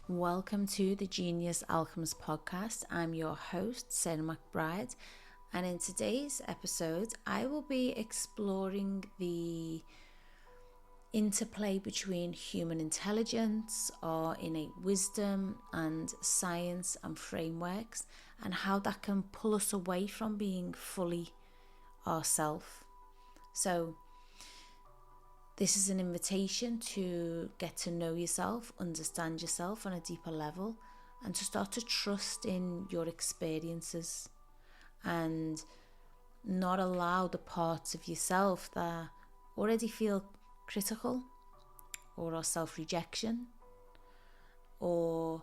Welcome to the Genius Alchemist podcast. I'm your host, Sarah McBride, and in today's episode, I will be exploring the interplay between human intelligence, our innate wisdom, and science and frameworks, and how that can pull us away from being fully ourself. So, this is an invitation to get to know yourself, understand yourself on a deeper level, and to start to trust in your experiences and not allow the parts of yourself that already feel critical or are self-rejection or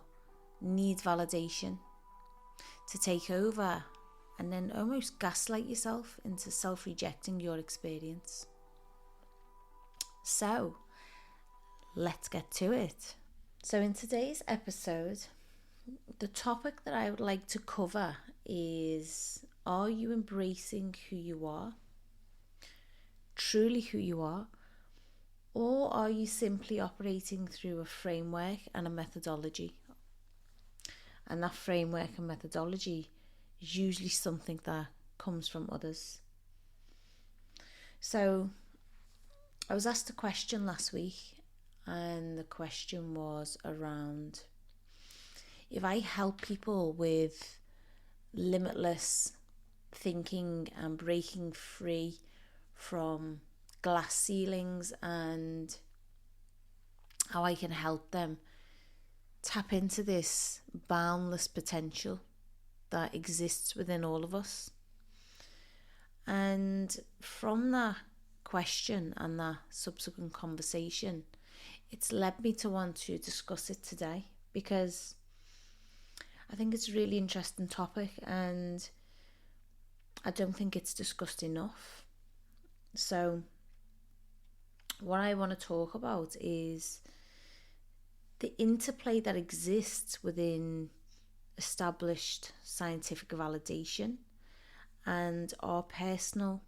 need validation to take over and then almost gaslight yourself into self-rejecting your experience. So, let's get to it. So in today's episode, the topic that I would like to cover is, are you embracing who you are, truly who you are, or are you simply operating through a framework and a methodology? And that framework and methodology is usually something that comes from others. So I was asked a question last week, and the question was around, if I help people with limitless thinking and breaking free from glass ceilings, and how I can help them tap into this boundless potential that exists within all of us. And from that question and that subsequent conversation, it's led me to want to discuss it today, because I think it's a really interesting topic and I don't think it's discussed enough. So what I want to talk about is the interplay that exists within established scientific validation and our personal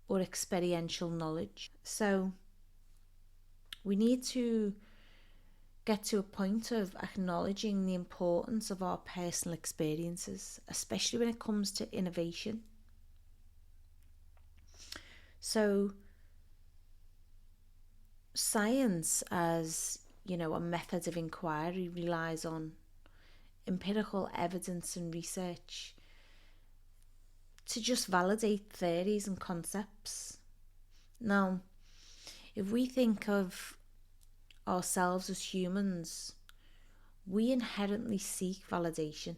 or experiential knowledge. So we need to get to a point of acknowledging the importance of our personal experiences, especially when it comes to innovation. So science, as you know, a method of inquiry, relies on empirical evidence and research to just validate theories and concepts. Now, if we think of ourselves as humans, we inherently seek validation.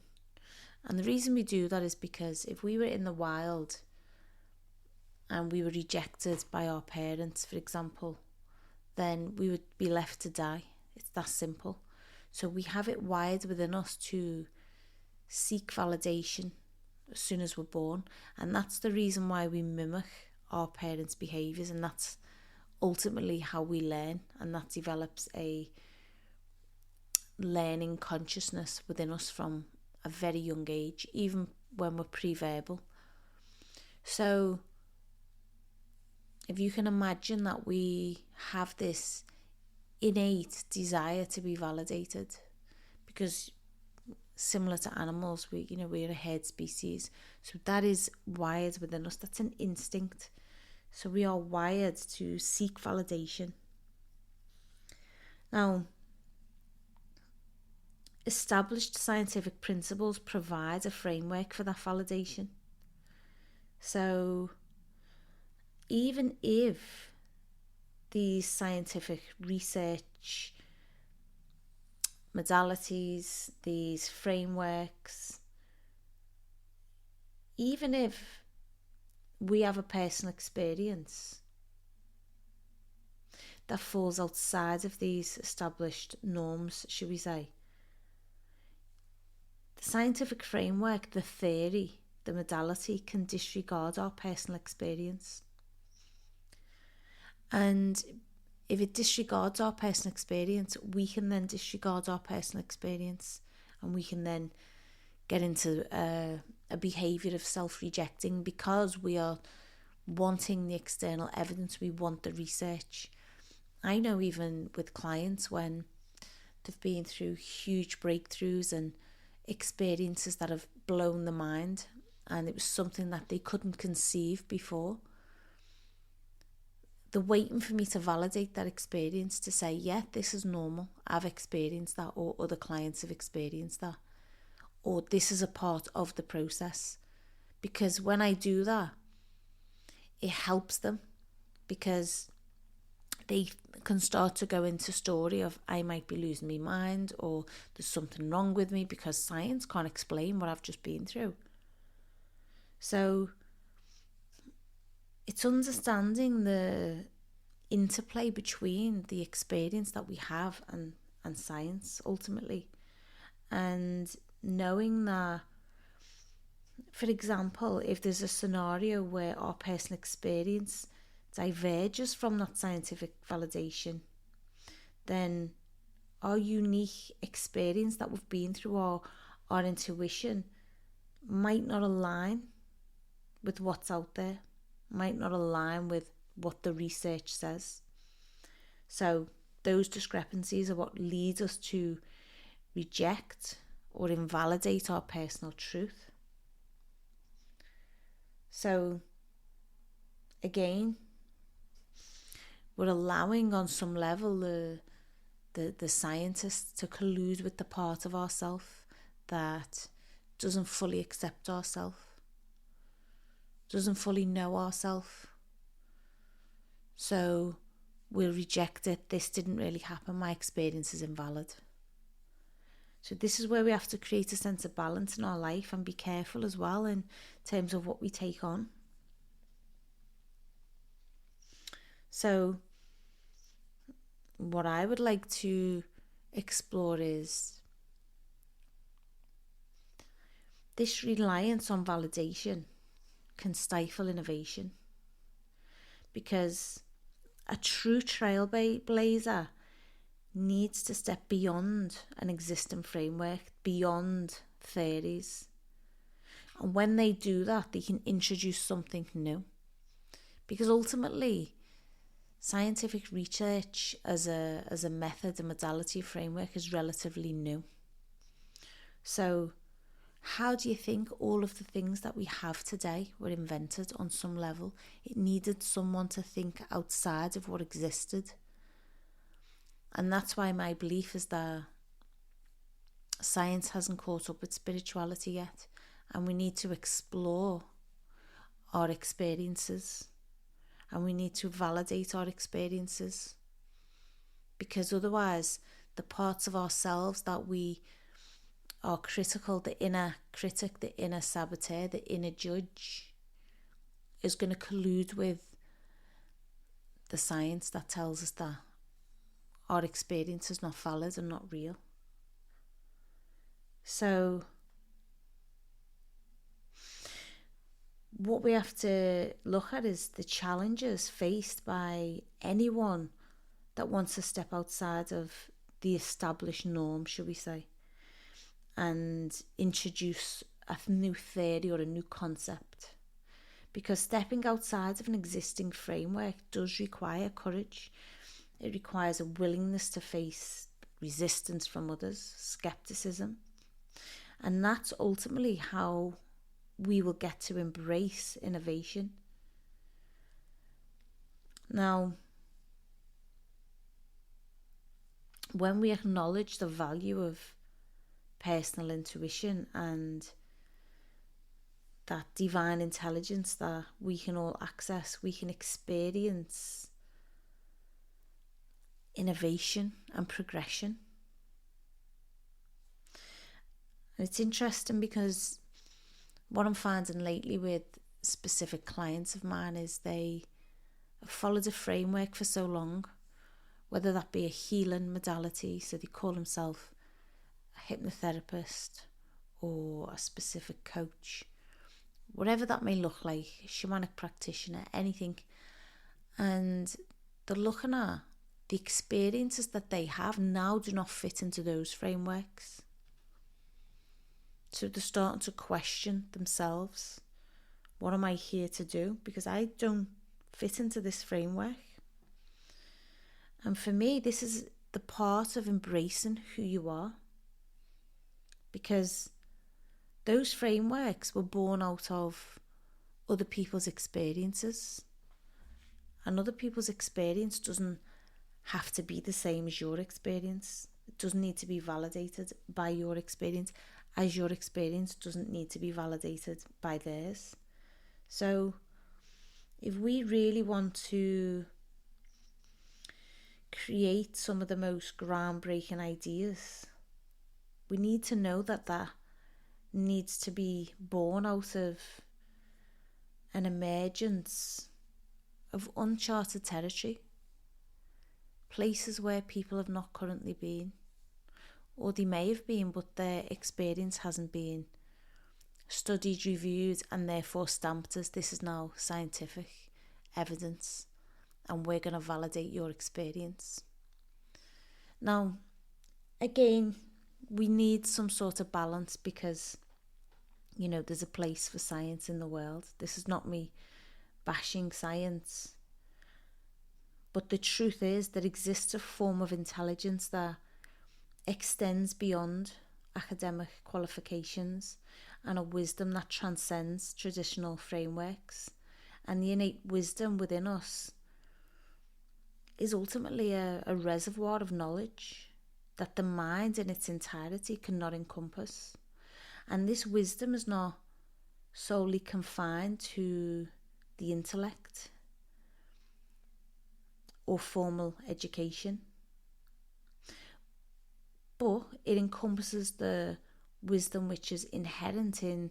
And the reason we do that is because if we were in the wild and we were rejected by our parents, for example, then we would be left to die. It's that simple. So we have it wired within us to seek validation as soon as we're born, and that's the reason why we mimic our parents' behaviours, and that's ultimately how we learn, and that develops a learning consciousness within us from a very young age, even when we're pre-verbal. So if you can imagine that we have this innate desire to be validated, because similar to animals, we're a herd species, so that is wired within us. That's an instinct. So we are wired to seek validation. Now, established scientific principles provide a framework for that validation. So even if these scientific research modalities, these frameworks, even if we have a personal experience that falls outside of these established norms, should we say, the scientific framework, the theory, the modality can disregard our personal experience. And if it disregards our personal experience, we can then disregard our personal experience, and we can then get into a behaviour of self-rejecting, because we are wanting the external evidence, we want the research. I know even with clients, when They've been through huge breakthroughs and experiences that have blown the mind, and it was something that they couldn't conceive before. They're waiting for me to validate that experience, to say, yeah, this is normal. I've experienced that, or other clients have experienced that, or this is a part of the process. Because when I do that, it helps them, because they can start to go into story of, I might be losing my mind, or there's something wrong with me, because science can't explain what I've just been through. So it's understanding the interplay between the experience that we have and science ultimately, and knowing that, for example, if there's a scenario where our personal experience diverges from that scientific validation, then our unique experience that we've been through, our intuition, might not align with what's out there, might not align with what the research says. So those discrepancies are what leads us to reject or invalidate our personal truth. So again, we're allowing on some level the scientists to collude with the part of ourself that doesn't fully accept ourselves, doesn't fully know ourselves. So we'll reject it. This didn't really happen. My experience is invalid. So this is where we have to create a sense of balance in our life and be careful as well in terms of what we take on. So what I would like to explore is this reliance on validation can stifle innovation, because a true trailblazer needs to step beyond an existing framework, beyond theories. And when they do that, they can introduce something new. Because ultimately, scientific research as a method, a modality, framework is relatively new. So how do you think all of the things that we have today were invented on some level? It needed someone to think outside of what existed. And that's why my belief is that science hasn't caught up with spirituality yet, and we need to explore our experiences, and we need to validate our experiences, because otherwise the parts of ourselves that we are critical, the inner critic, the inner saboteur, the inner judge, is going to collude with the science that tells us that our experience is not valid and not real. So what we have to look at is the challenges faced by anyone that wants to step outside of the established norm, should we say, and introduce a new theory or a new concept. Because stepping outside of an existing framework does require courage. It requires a willingness to face resistance from others, skepticism. And that's ultimately how we will get to embrace innovation. Now, when we acknowledge the value of personal intuition and that divine intelligence that we can all access, we can experience innovation and progression. And it's interesting because what I'm finding lately with specific clients of mine is they have followed a framework for so long, whether that be a healing modality, so they call themselves a hypnotherapist or a specific coach, whatever that may look like, shamanic practitioner, anything. And they're looking at the experiences that they have now do not fit into those frameworks. So they're starting to question themselves. What am I here to do? Because I don't fit into this framework. And for me, this is the part of embracing who you are, because those frameworks were born out of other people's experiences, and other people's experience doesn't have to be the same as your experience. It doesn't need to be validated by your experience, as your experience doesn't need to be validated by theirs. So if we really want to create some of the most groundbreaking ideas, we need to know that that needs to be born out of an emergence of uncharted territory, places where people have not currently been, or they may have been, but their experience hasn't been studied, reviewed, and therefore stamped as this is now scientific evidence, and we're going to validate your experience. Now, again, we need some sort of balance, because, you know, there's a place for science in the world. This is not me bashing science. But the truth is there exists a form of intelligence that extends beyond academic qualifications, and a wisdom that transcends traditional frameworks. And the innate wisdom within us is ultimately a reservoir of knowledge that the mind in its entirety cannot encompass. And this wisdom is not solely confined to the intellect or formal education, but it encompasses the wisdom which is inherent in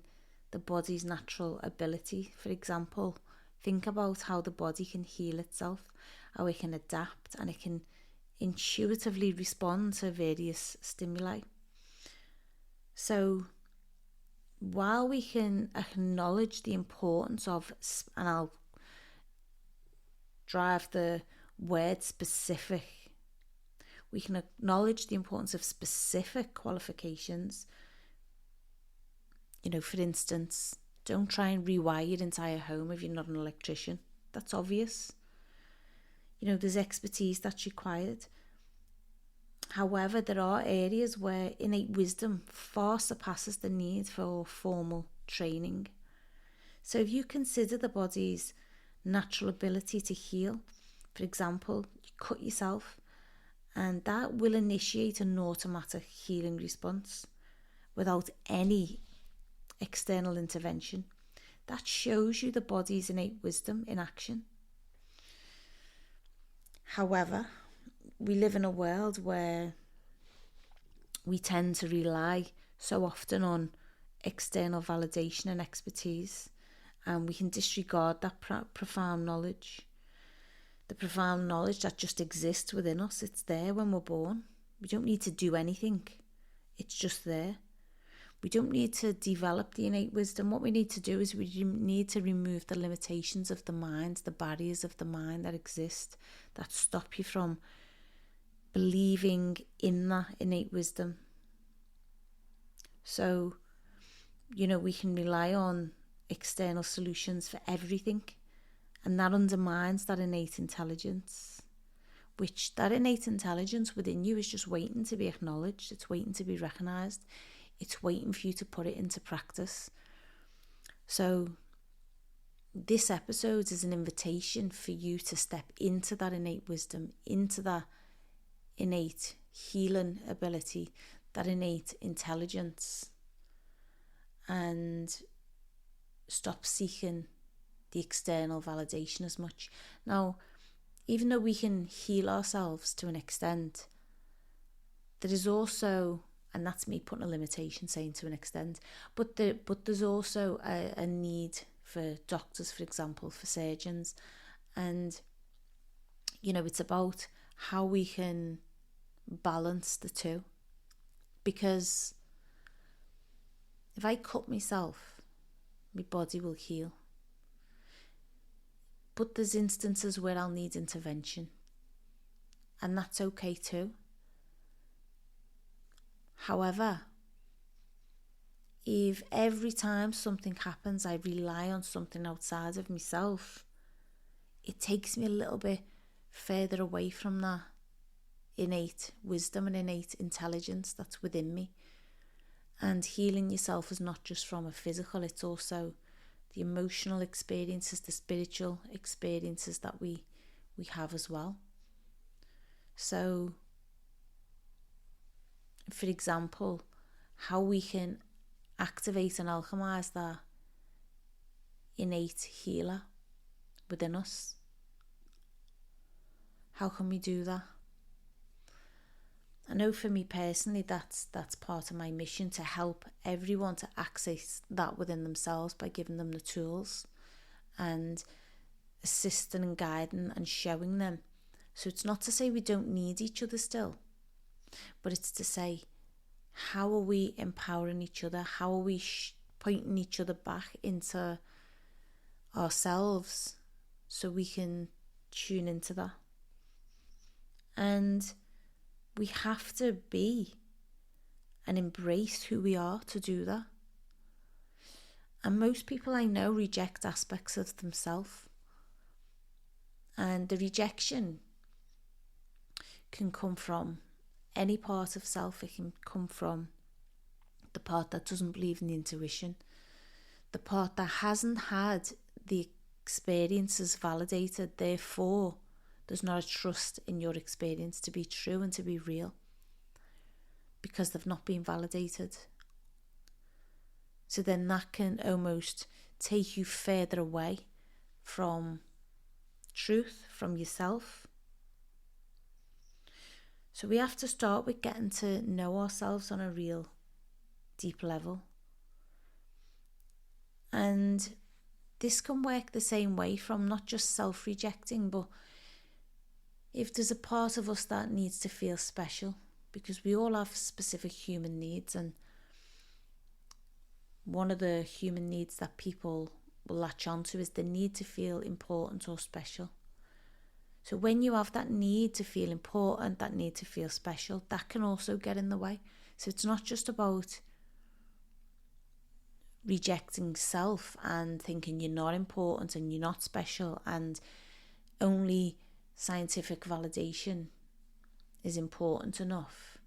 the body's natural ability. For example, think about how the body can heal itself, how it can adapt, and it can intuitively respond to various stimuli. So while we can acknowledge the importance of, and I'll drive the word specific, we can acknowledge the importance of specific qualifications. You know, for instance, don't try and rewire your entire home if you're not an electrician. That's obvious. You know, there's expertise that's required. However, there are areas where innate wisdom far surpasses the need for formal training. So if you consider the body's natural ability to heal, for example, you cut yourself, and that will initiate an automatic healing response without any external intervention. That shows you the body's innate wisdom in action. However, we live in a world where we tend to rely so often on external validation and expertise, and we can disregard that profound knowledge. The profound knowledge that just exists within us. It's there when we're born. We don't need to do anything. It's just there. We don't need to develop the innate wisdom. What we need to do is we need to remove the limitations of the mind, the barriers of the mind that exist, that stop you from believing in that innate wisdom. So, you know, we can rely on external solutions for everything, and that undermines that innate intelligence, which that innate intelligence within you is just waiting to be acknowledged. It's waiting to be recognised. It's waiting for you to put it into practice. So this episode is an invitation for you to step into that innate wisdom, into that innate healing ability, that innate intelligence, and stop seeking the external validation as much. Now, even though we can heal ourselves to an extent, there is also, and that's me putting a limitation saying to an extent, but there's also a need for doctors, for example, for surgeons. And, you know, it's about how we can balance the two. Because if I cut myself, my body will heal. But there's instances where I'll need intervention, and that's okay too. However, if every time something happens I rely on something outside of myself, it takes me a little bit further away from that innate wisdom and innate intelligence that's within me. And healing yourself is not just from a physical, it's also the emotional experiences, the spiritual experiences that we have as well. So, for example, how we can activate and alchemize that innate healer within us. How can we do that? I know for me personally, that's part of my mission, to help everyone to access that within themselves by giving them the tools and assisting and guiding and showing them. So it's not to say we don't need each other still, but it's to say, how are we empowering each other? How are we pointing each other back into ourselves so we can tune into that? And we have to be and embrace who we are to do that. And most people I know reject aspects of themselves. And the rejection can come from any part of self. It can come from the part that doesn't believe in the intuition, the part that hasn't had the experiences validated, therefore there's not a trust in your experience to be true and to be real because they've not been validated. So then that can almost take you further away from truth, from yourself. So we have to start with getting to know ourselves on a real deep level. And this can work the same way from not just self-rejecting, but if there's a part of us that needs to feel special, because we all have specific human needs, and one of the human needs that people will latch onto is the need to feel important or special. So when you have that need to feel important, that need to feel special, that can also get in the way. So it's not just about rejecting self and thinking you're not important and you're not special and only scientific validation is important enough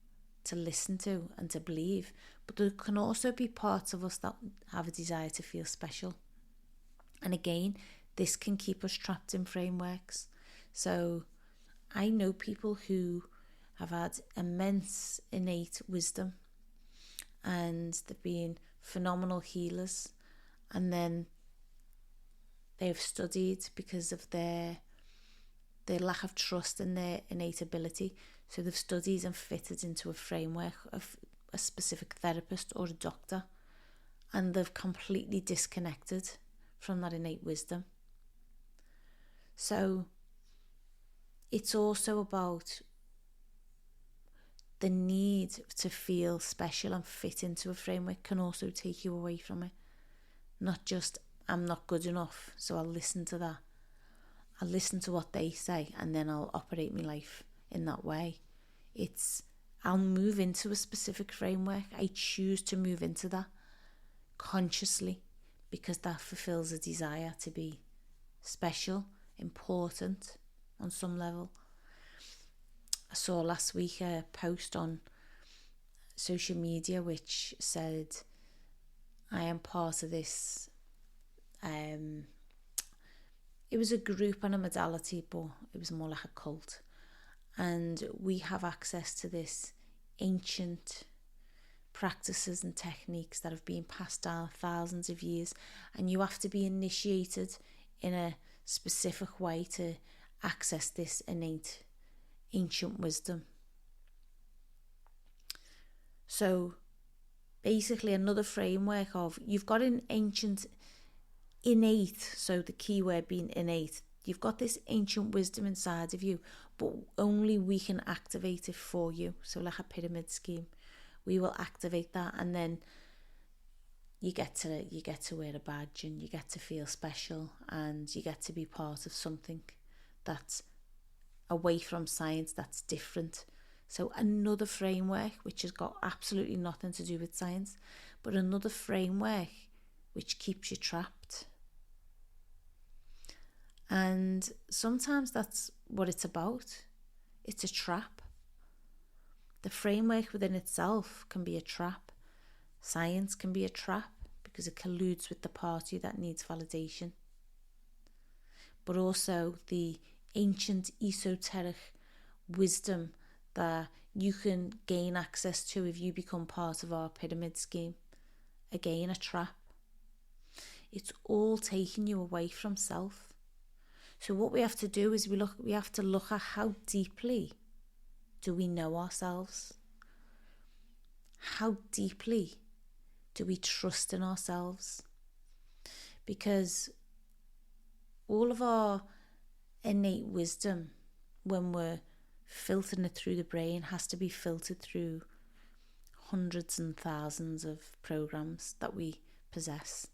to listen to and to believe. But there can also be parts of us that have a desire to feel special. And again, this can keep us trapped in frameworks. So I know people who have had immense innate wisdom and they've been phenomenal healers, and then they've studied because of their lack of trust in their innate ability. So they've studied and fitted into a framework of a specific therapist or a doctor, and they've completely disconnected from that innate wisdom. So it's also about the need to feel special and fit into a framework can also take you away from it. Not just, I'm not good enough, so I'll listen to that. I'll listen to what they say and then I'll operate my life in that way. It's, I'll move into a specific framework. I choose to move into that consciously because that fulfills a desire to be special, important on some level. I saw last week a post on social media which said, I am part of this. It was a group and a modality, but it was more like a cult. And we have access to this ancient practices and techniques that have been passed down thousands of years. And you have to be initiated in a specific way to access this innate ancient wisdom. So basically another framework of, you've got an ancient innate, so the key word being innate, you've got this ancient wisdom inside of you, but only we can activate it for you. So like a pyramid scheme, we will activate that, and then you get to wear a badge and you get to feel special and you get to be part of something that's away from science, that's different. So another framework which has got absolutely nothing to do with science, but another framework which keeps you trapped. And sometimes that's what it's about. It's a trap. The framework within itself can be a trap. Science can be a trap because it colludes with the party that needs validation. But also the ancient esoteric wisdom that you can gain access to if you become part of our pyramid scheme. Again, a trap. It's all taking you away from self. So what we have to do is we have to look at how deeply do we know ourselves? How deeply do we trust in ourselves? Because all of our innate wisdom, when we're filtering it through the brain, has to be filtered through hundreds and thousands of programs that we possess.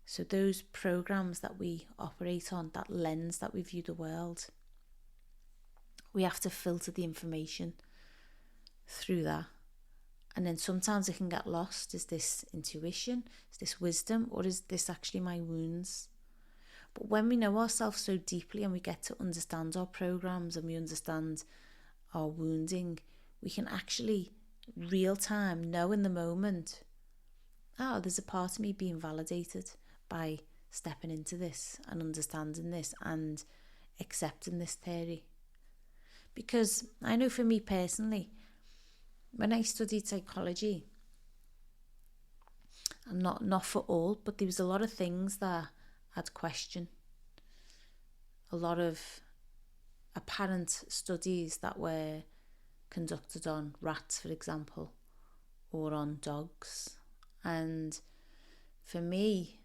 So those programs that we operate on, that lens that we view the world, we have to filter the information through that. And then sometimes it can get lost. Is this intuition? Is this wisdom? Or is this actually my wounds? But when we know ourselves so deeply and we get to understand our programs and we understand our wounding, we can actually real time know in the moment, there's a part of me being validated by stepping into this and understanding this and accepting this theory. Because I know for me personally, when I studied psychology, and not for all, but there was a lot of things that I'd question. A lot of apparent studies that were conducted on rats, for example, or on dogs. And for me,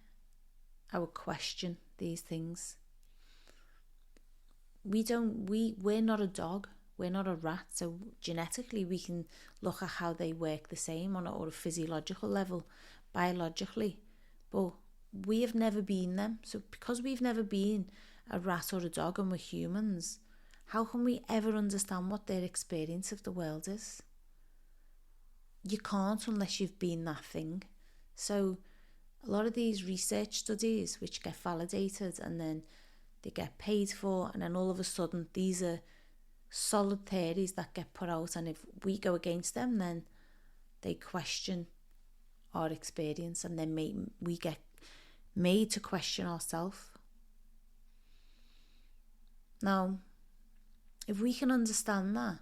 I would question these things. We're not a dog, we're not a rat, so genetically we can look at how they work the same on a physiological level, biologically, but we have never been them. So because we've never been a rat or a dog and we're humans, how can we ever understand what their experience of the world is? You can't unless you've been that thing. So a lot of these research studies which get validated and then they get paid for, and then all of a sudden these are solid theories that get put out, and if we go against them, then they question our experience, and then we get made to question ourselves. Now, if we can understand that,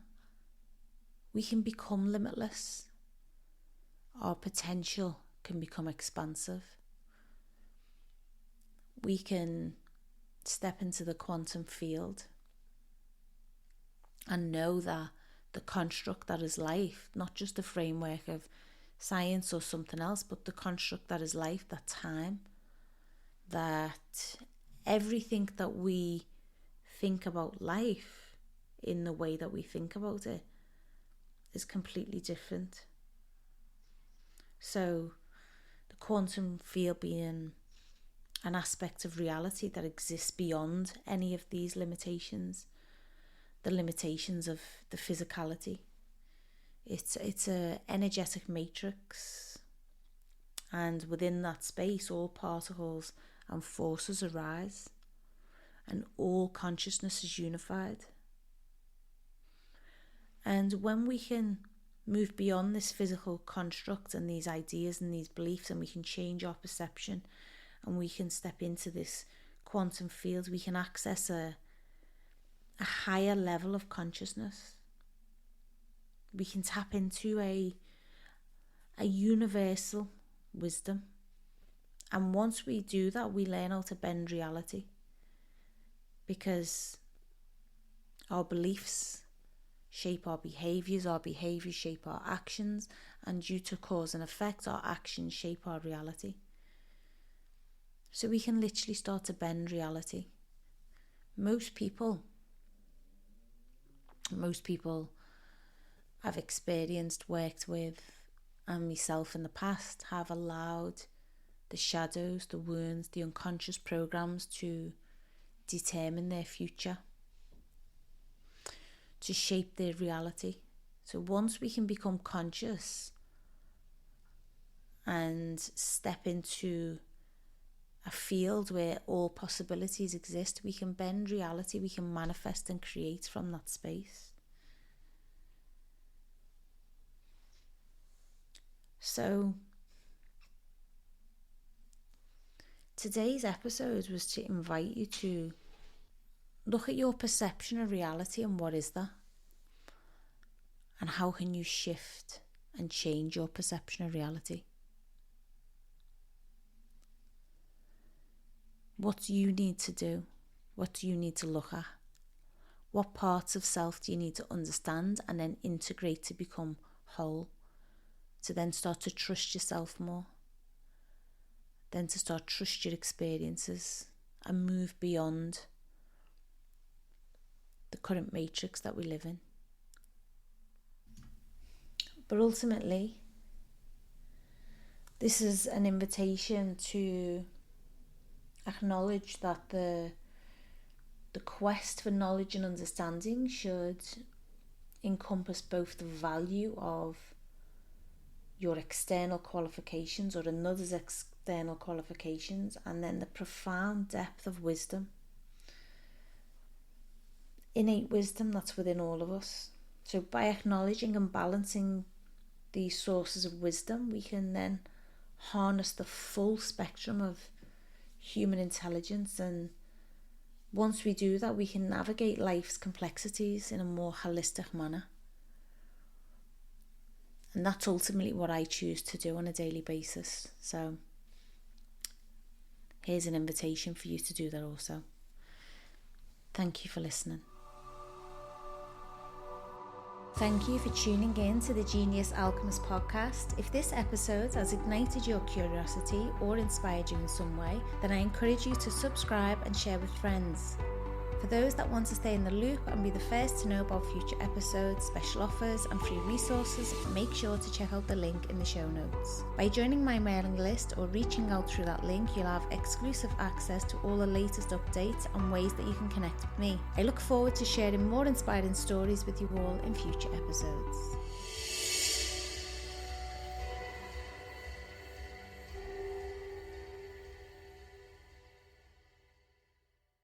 we can become limitless. Our potential can become expansive. We can step into the quantum field and know that the construct that is life, not just the framework of science or something else, but the construct that is life, that time, that everything that we think about life in the way that we think about it is completely different. So the quantum field being an aspect of reality that exists beyond any of these limitations, the limitations of the physicality. It's a energetic matrix, and within that space all particles and forces arise, and all consciousness is unified. And when we can move beyond this physical construct and these ideas and these beliefs, and we can change our perception, and we can step into this quantum field, we can access a higher level of consciousness. We can tap into a universal wisdom. And once we do that, we learn how to bend reality, because our beliefs shape our behaviours shape our actions, and due to cause and effect, our actions shape our reality. So we can literally start to bend reality. Most people I've experienced, worked with, and myself in the past have allowed the shadows, the wounds, the unconscious programs to determine their future, to shape their reality. So once we can become conscious and step into a field where all possibilities exist, we can bend reality, we can manifest and create from that space. So today's episode was to invite you to look at your perception of reality and what is that? And how can you shift and change your perception of reality? What do you need to do? What do you need to look at? What parts of self do you need to understand and then integrate to become whole? To then start to trust yourself more. Then to start to trust your experiences and move beyond the current matrix that we live in. But ultimately, this is an invitation to acknowledge that the quest for knowledge and understanding should encompass both the value of your external qualifications or another's external qualifications, and then the profound depth of wisdom, innate wisdom that's within all of us. So by acknowledging and balancing these sources of wisdom, we can then harness the full spectrum of human intelligence, and once we do that, we can navigate life's complexities in a more holistic manner. And that's ultimately what I choose to do on a daily basis. So here's an invitation for you to do that also. Thank you for listening. Thank you for tuning in to the Genius Alchemist podcast. If this episode has ignited your curiosity or inspired you in some way, then I encourage you to subscribe and share with friends. For those that want to stay in the loop and be the first to know about future episodes, special offers and free resources, make sure to check out the link in the show notes. By joining my mailing list or reaching out through that link, you'll have exclusive access to all the latest updates and ways that you can connect with me. I look forward to sharing more inspiring stories with you all in future episodes.